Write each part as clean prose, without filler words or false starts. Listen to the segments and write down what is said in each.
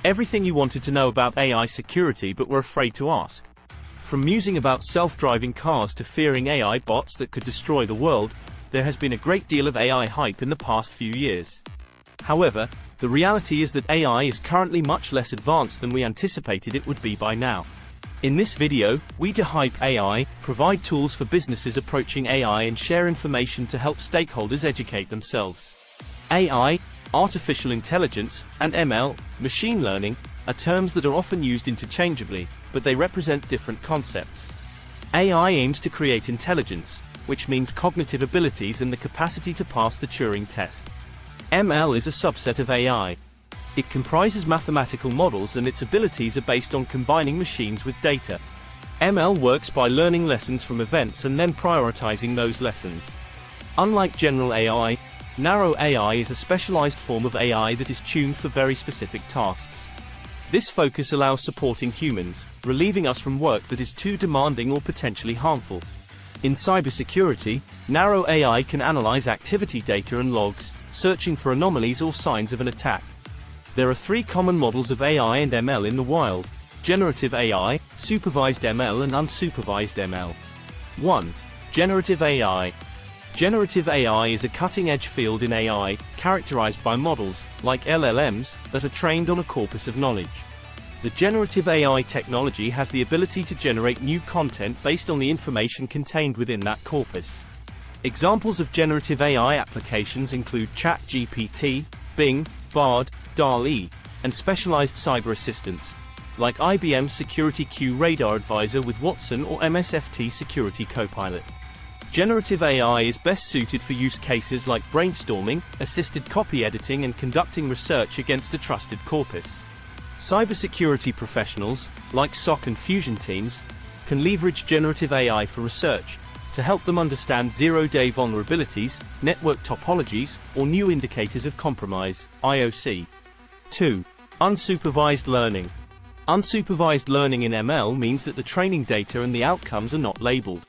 Everything you wanted to know about AI security but were afraid to ask. From musing about self-driving cars to fearing AI bots that could destroy the world, there has been a great deal of AI hype in the past few years. However, the reality is that AI is currently much less advanced than we anticipated it would be by now. In this video, we dehype AI, provide tools for businesses approaching AI and share information to help stakeholders educate themselves. AI, artificial intelligence, and ML, machine learning, are terms that are often used interchangeably, but they represent different concepts. AI aims to create intelligence, which means cognitive abilities and the capacity to pass the Turing test. ML is a subset of AI. It comprises mathematical models and its abilities are based on combining machines with data. ML works by learning lessons from events and then prioritizing those lessons. Unlike general AI, narrow AI is a specialized form of AI that is tuned for very specific tasks. This focus allows supporting humans, relieving us from work that is too demanding or potentially harmful. In cybersecurity, narrow AI can analyze activity data and logs, searching for anomalies or signs of an attack. There are three common models of AI and ML in the wild: generative AI, supervised ML and unsupervised ML. 1. Generative AI. Generative AI is a cutting-edge field in AI, characterized by models, like LLMs, that are trained on a corpus of knowledge. The generative AI technology has the ability to generate new content based on the information contained within that corpus. Examples of generative AI applications include ChatGPT, Bing, Bard, DALL-E, and specialized cyber assistants, like IBM Security Q Radar Advisor with Watson or MSFT Security Copilot. Generative AI is best suited for use cases like brainstorming, assisted copy editing and conducting research against a trusted corpus. Cybersecurity professionals, like SOC and Fusion teams, can leverage generative AI for research, to help them understand zero-day vulnerabilities, network topologies, or new indicators of compromise, IOC. 2. Unsupervised learning. Unsupervised learning in ML means that the training data and the outcomes are not labeled.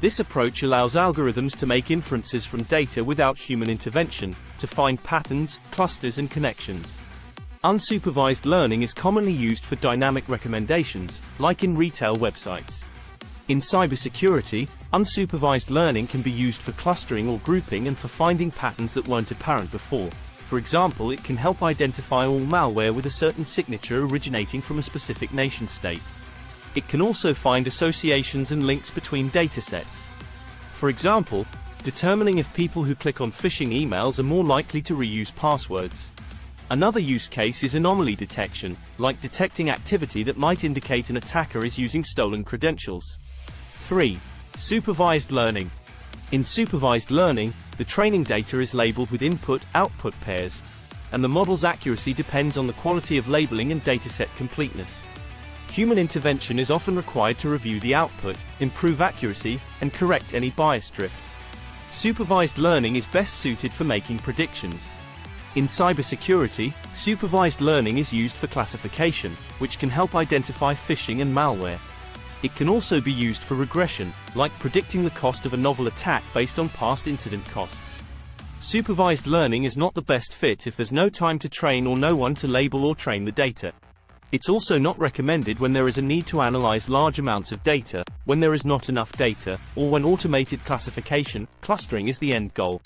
This approach allows algorithms to make inferences from data without human intervention, to find patterns, clusters and connections. Unsupervised learning is commonly used for dynamic recommendations, like in retail websites. In cybersecurity, unsupervised learning can be used for clustering or grouping and for finding patterns that weren't apparent before. For example, it can help identify all malware with a certain signature originating from a specific nation-state. It can also find associations and links between datasets. For example, determining if people who click on phishing emails are more likely to reuse passwords. Another use case is anomaly detection, like detecting activity that might indicate an attacker is using stolen credentials. 3. Supervised learning. In supervised learning, the training data is labeled with input-output pairs, and the model's accuracy depends on the quality of labeling and dataset completeness. Human intervention is often required to review the output, improve accuracy, and correct any bias drift. Supervised learning is best suited for making predictions. In cybersecurity, supervised learning is used for classification, which can help identify phishing and malware. It can also be used for regression, like predicting the cost of a novel attack based on past incident costs. Supervised learning is not the best fit if there's no time to train or no one to label or train the data. It's also not recommended when there is a need to analyze large amounts of data, when there is not enough data, or when automated classification, clustering is the end goal.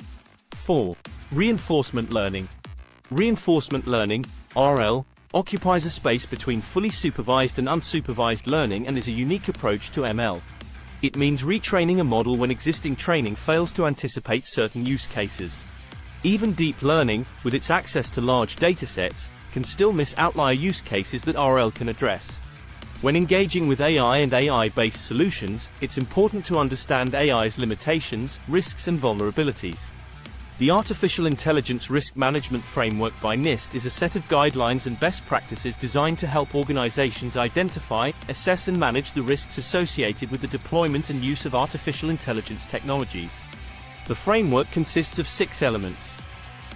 4. Reinforcement learning. Reinforcement learning, RL, occupies a space between fully supervised and unsupervised learning and is a unique approach to ML. It means retraining a model when existing training fails to anticipate certain use cases. Even deep learning, with its access to large datasets, can still miss outlier use cases that RL can address. When engaging with AI and AI-based solutions, it's important to understand AI's limitations, risks and vulnerabilities. The Artificial Intelligence Risk Management Framework by NIST is a set of guidelines and best practices designed to help organizations identify, assess and manage the risks associated with the deployment and use of artificial intelligence technologies. The framework consists of 6 elements.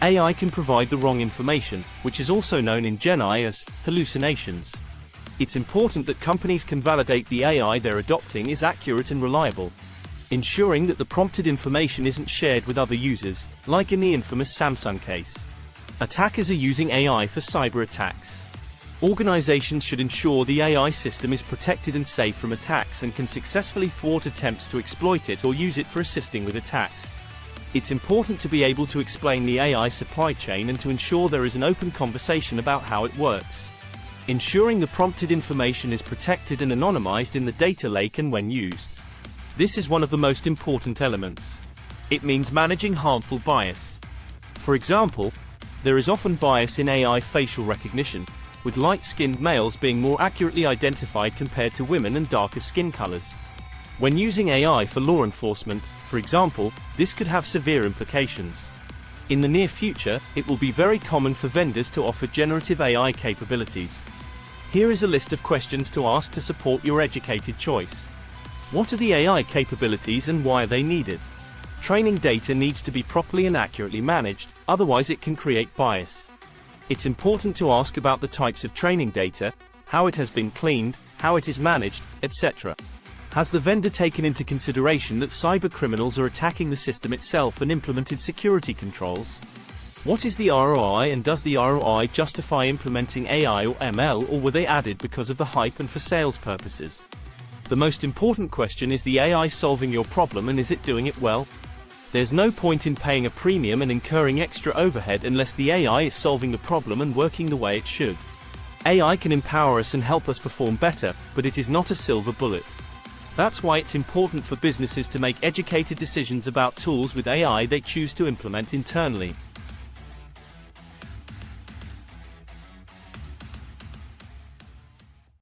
AI can provide the wrong information, which is also known in Gen AI as hallucinations. It's important that companies can validate the AI they're adopting is accurate and reliable, ensuring that the prompted information isn't shared with other users, like in the infamous Samsung case. Attackers are using AI for cyber attacks. Organizations should ensure the AI system is protected and safe from attacks and can successfully thwart attempts to exploit it or use it for assisting with attacks. It's important to be able to explain the AI supply chain and to ensure there is an open conversation about how it works. Ensuring the prompted information is protected and anonymized in the data lake and when used. This is one of the most important elements. It means managing harmful bias. For example, there is often bias in AI facial recognition, with light-skinned males being more accurately identified compared to women and darker skin colors. When using AI for law enforcement, for example, this could have severe implications. In the near future, it will be very common for vendors to offer generative AI capabilities. Here is a list of questions to ask to support your educated choice. What are the AI capabilities and why are they needed? Training data needs to be properly and accurately managed, otherwise it can create bias. It's important to ask about the types of training data, how it has been cleaned, how it is managed, etc. Has the vendor taken into consideration that cybercriminals are attacking the system itself and implemented security controls? What is the ROI, and does the ROI justify implementing AI or ML, or were they added because of the hype and for sales purposes? The most important question is the AI solving your problem, and is it doing it well? There's no point in paying a premium and incurring extra overhead unless the AI is solving the problem and working the way it should. AI can empower us and help us perform better, but it is not a silver bullet. That's why it's important for businesses to make educated decisions about tools with AI they choose to implement internally.